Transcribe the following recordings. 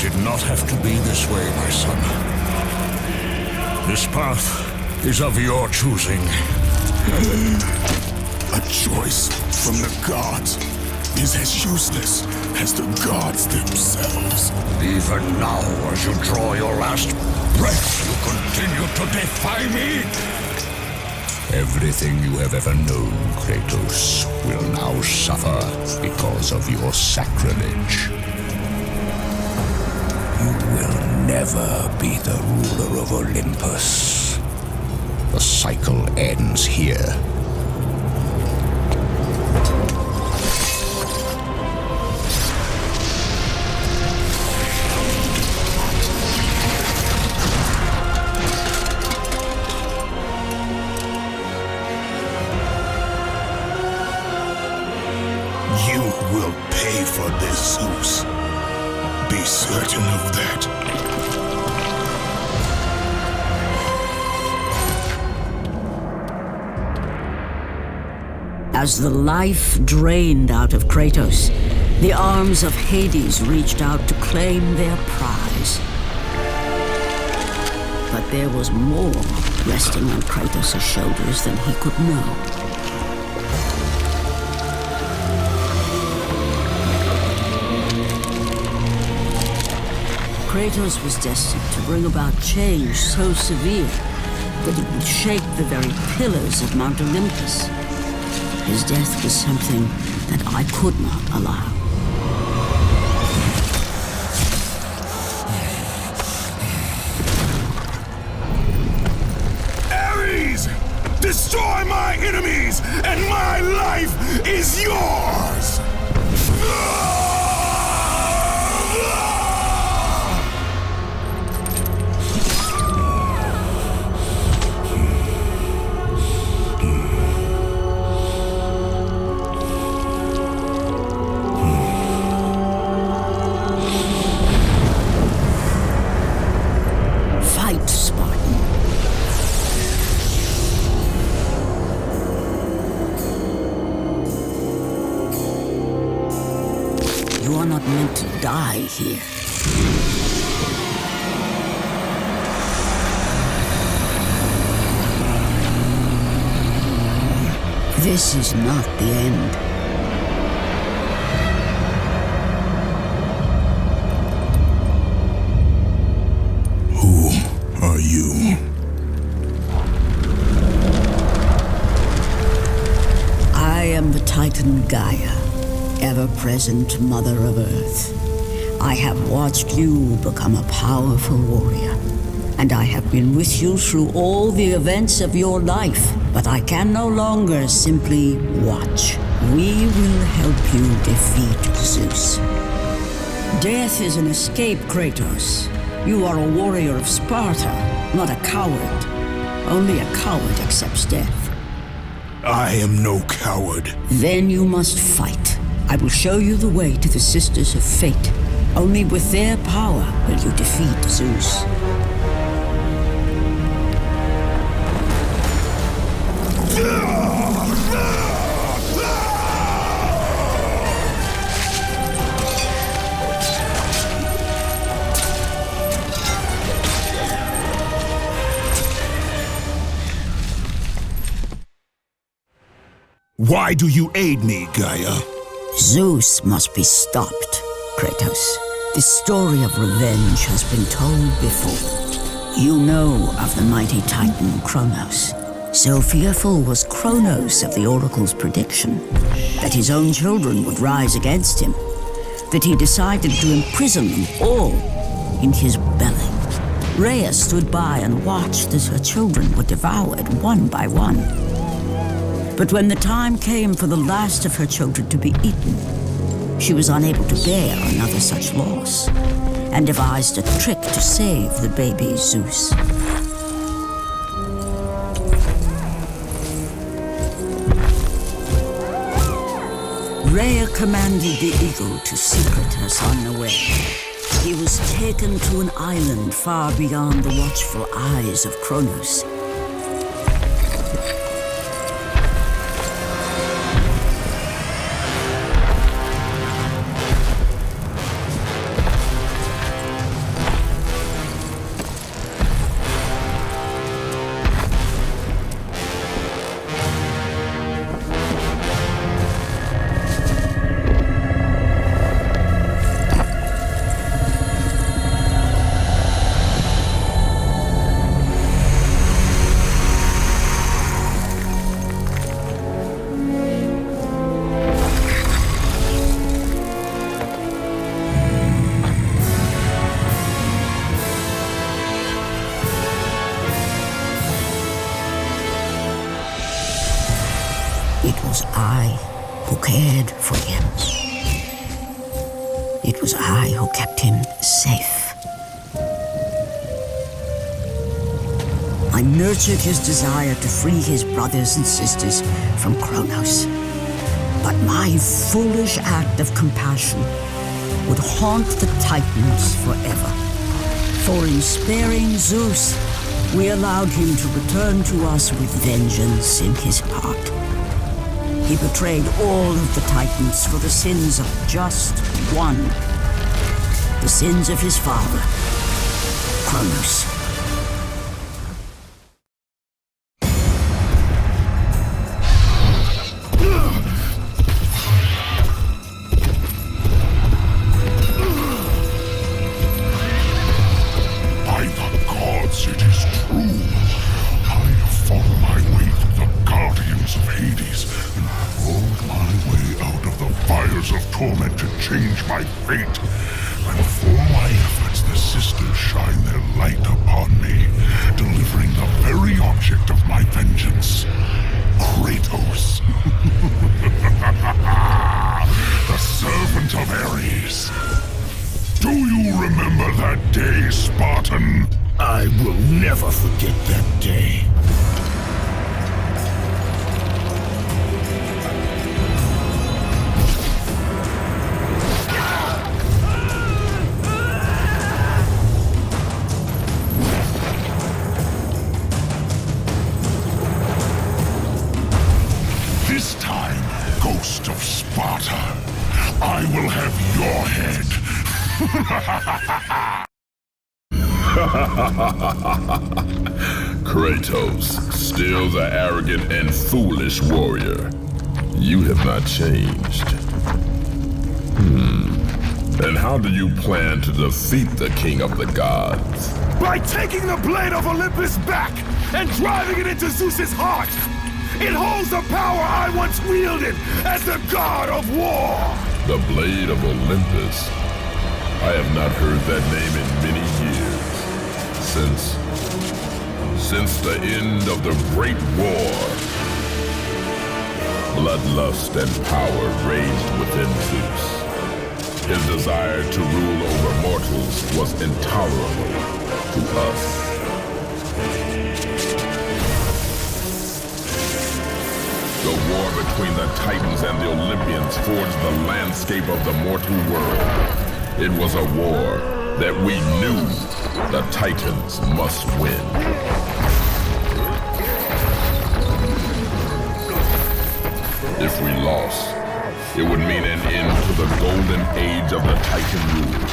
did not have to be this way, my son. This path is of your choosing. A choice from the gods is as useless as the gods themselves. Even now, as you draw your last breath, you continue to defy me? Everything you have ever known, Kratos, will now suffer because of your sacrilege. You will never be the ruler of Olympus. The cycle ends here. You will pay for this, Zeus. Be certain of that. As the life drained out of Kratos, the arms of Hades reached out to claim their prize. But there was more resting on Kratos' shoulders than he could know. Kratos was destined to bring about change so severe that it would shake the very pillars of Mount Olympus. His death was something that I could not allow. Ares! Destroy my enemies, and my life is yours! Fight, Spartan. You are not meant to die here. This is not the end. Who are you? I am the Titan Gaia, ever-present Mother of Earth. I have watched you become a powerful warrior, and I have been with you through all the events of your life, but I can no longer simply watch. We will help you defeat Zeus. Death is an escape, Kratos. You are a warrior of Sparta, not a coward. Only a coward accepts death. I am no coward. Then you must fight. I will show you the way to the Sisters of Fate. Only with their power will you defeat Zeus. Why do you aid me, Gaia? Zeus must be stopped, Kratos. This story of revenge has been told before. You know of the mighty Titan Kronos. So fearful was Kronos of the Oracle's prediction that his own children would rise against him, that he decided to imprison them all in his belly. Rhea stood by and watched as her children were devoured one by one. But when the time came for the last of her children to be eaten, she was unable to bear another such loss, and devised a trick to save the baby Zeus. Rhea commanded the eagle to secret her son away. He was taken to an island far beyond the watchful eyes of Kronos. was I who cared for him. It was I who kept him safe. I nurtured his desire to free his brothers and sisters from Kronos. But my foolish act of compassion would haunt the Titans forever. For in sparing Zeus, we allowed him to return to us with vengeance in his heart. He betrayed all of the Titans for the sins of just one. The sins of his father, Kronos. Change my fate. And for my efforts, the sisters shine their light upon me, delivering the very object of my vengeance, Kratos. The servant of Ares. Do you remember that day, Spartan? I will never forget that day. This time, Ghost of Sparta, I will have your head. Kratos, still the arrogant and foolish warrior. You have not changed. And how do you plan to defeat the king of the gods? By taking the blade of Olympus back and driving it into Zeus's heart! It holds the power I once wielded as the god of war! The blade of Olympus? I have not heard that name in many years. Since the end of the Great War. Bloodlust and power raged within Zeus. His desire to rule over mortals was intolerable to us. The war between the Titans and the Olympians forged the landscape of the mortal world. It was a war that we knew the Titans must win. If we lost, it would mean an end to the golden age of the Titan rule.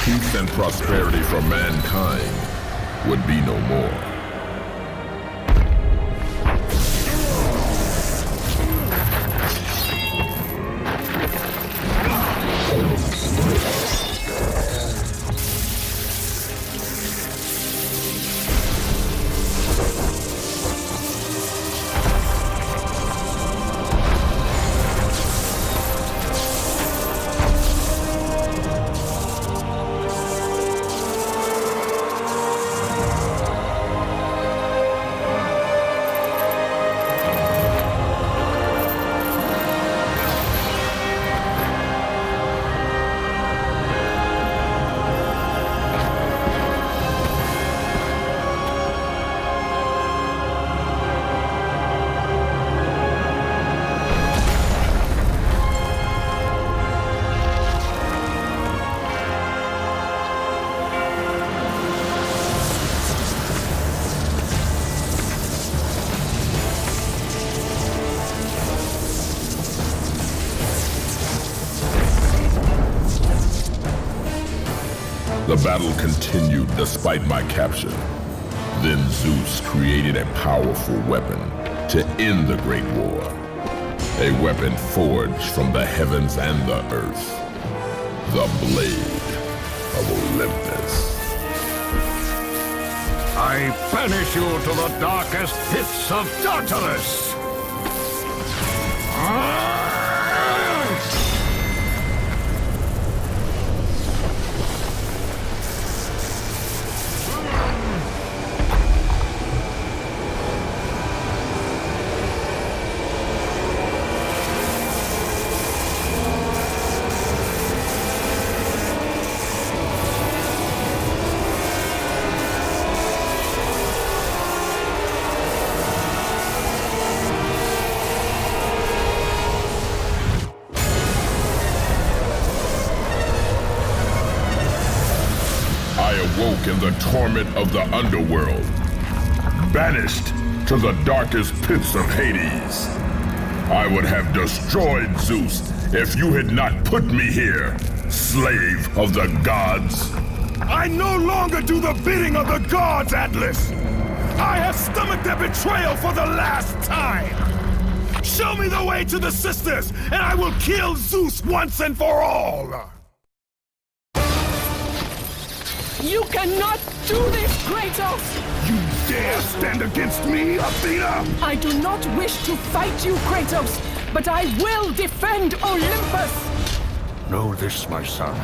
Peace and prosperity for mankind would be no more. The battle continued despite my capture. Then Zeus created a powerful weapon to end the Great War. A weapon forged from the heavens and the earth. The Blade of Olympus. I banish you to the darkest pits of Tartarus! awoke in the torment of the underworld, banished to the darkest pits of Hades. I would have destroyed Zeus if you had not put me here, slave of the gods. I no longer do the bidding of the gods, Atlas! I have stomached their betrayal for the last time! Show me the way to the sisters, and I will kill Zeus once and for all! You cannot do this, Kratos! You dare stand against me, Athena? I do not wish to fight you, Kratos, but I will defend Olympus! Know this, my son.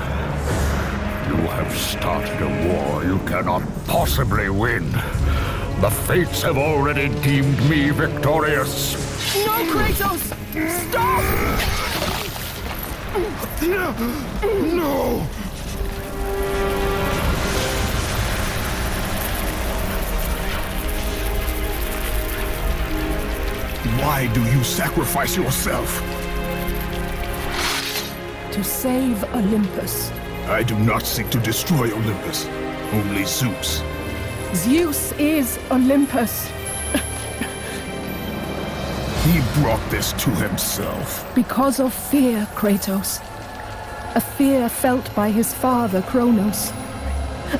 You have started a war you cannot possibly win. The fates have already deemed me victorious. No, Kratos! Stop! Athena! No! Why do you sacrifice yourself? To save Olympus. I do not seek to destroy Olympus. Only Zeus. Zeus is Olympus. He brought this to himself. Because of fear, Kratos. A fear felt by his father, Kronos.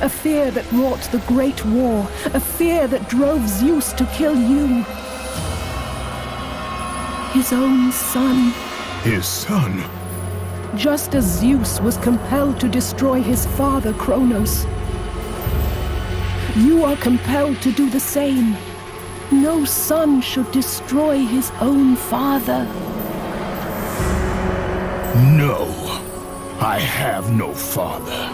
A fear that wrought the Great War. A fear that drove Zeus to kill you. His own son. His son? Just as Zeus was compelled to destroy his father, Kronos. You are compelled to do the same. No son should destroy his own father. No. I have no father.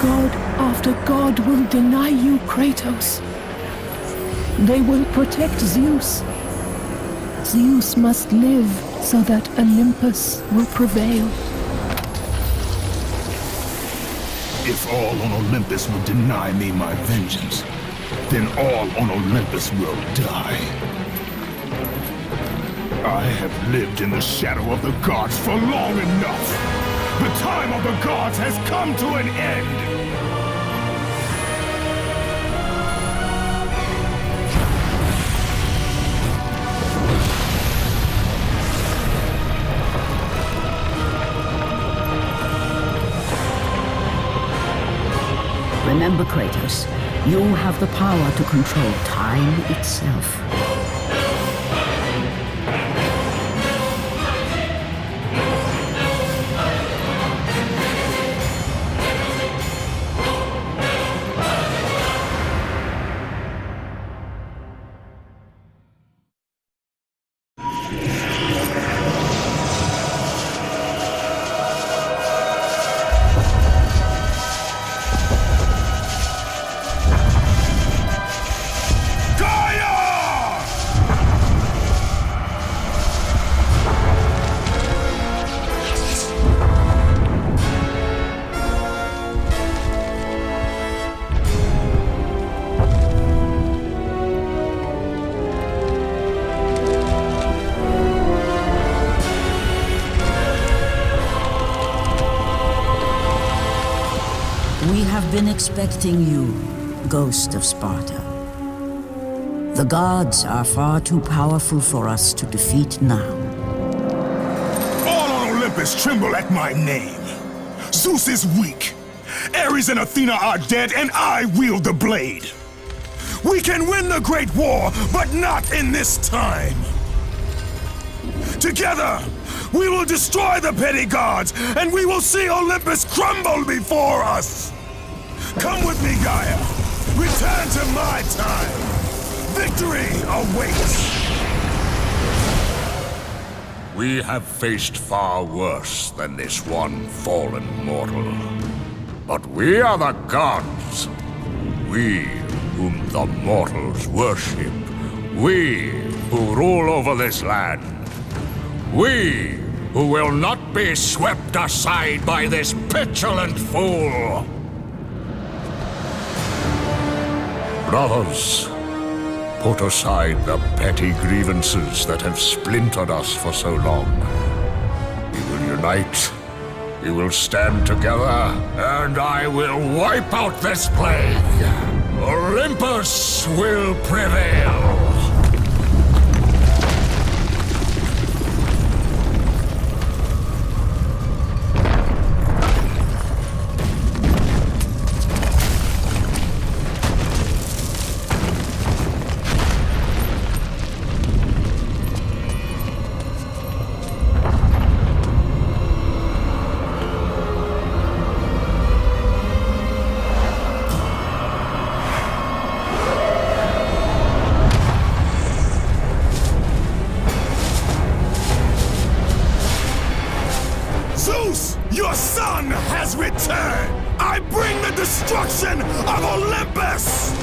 God after God will deny you, Kratos. They will protect Zeus. Zeus must live so that Olympus will prevail. If all on Olympus will deny me my vengeance, then all on Olympus will die. I have lived in the shadow of the gods for long enough. The time of the gods has come to an end. Remember, Kratos, you have the power to control time itself. We have been expecting you, Ghost of Sparta. The gods are far too powerful for us to defeat now. All on Olympus tremble at my name. Zeus is weak. Ares and Athena are dead, and I wield the blade. We can win the Great War, but not in this time. Together, we will destroy the petty gods, and we will see Olympus crumble before us. Come with me, Gaia. Return to my time. Victory awaits. We have faced far worse than this one fallen mortal. But we are the gods. We whom the mortals worship. We who rule over this land. We who will not be swept aside by this petulant fool. Brothers, put aside the petty grievances that have splintered us for so long. We will unite We will stand together, and I will wipe out this plague. Olympus will prevail. Zeus, your son has returned! I bring the destruction of Olympus!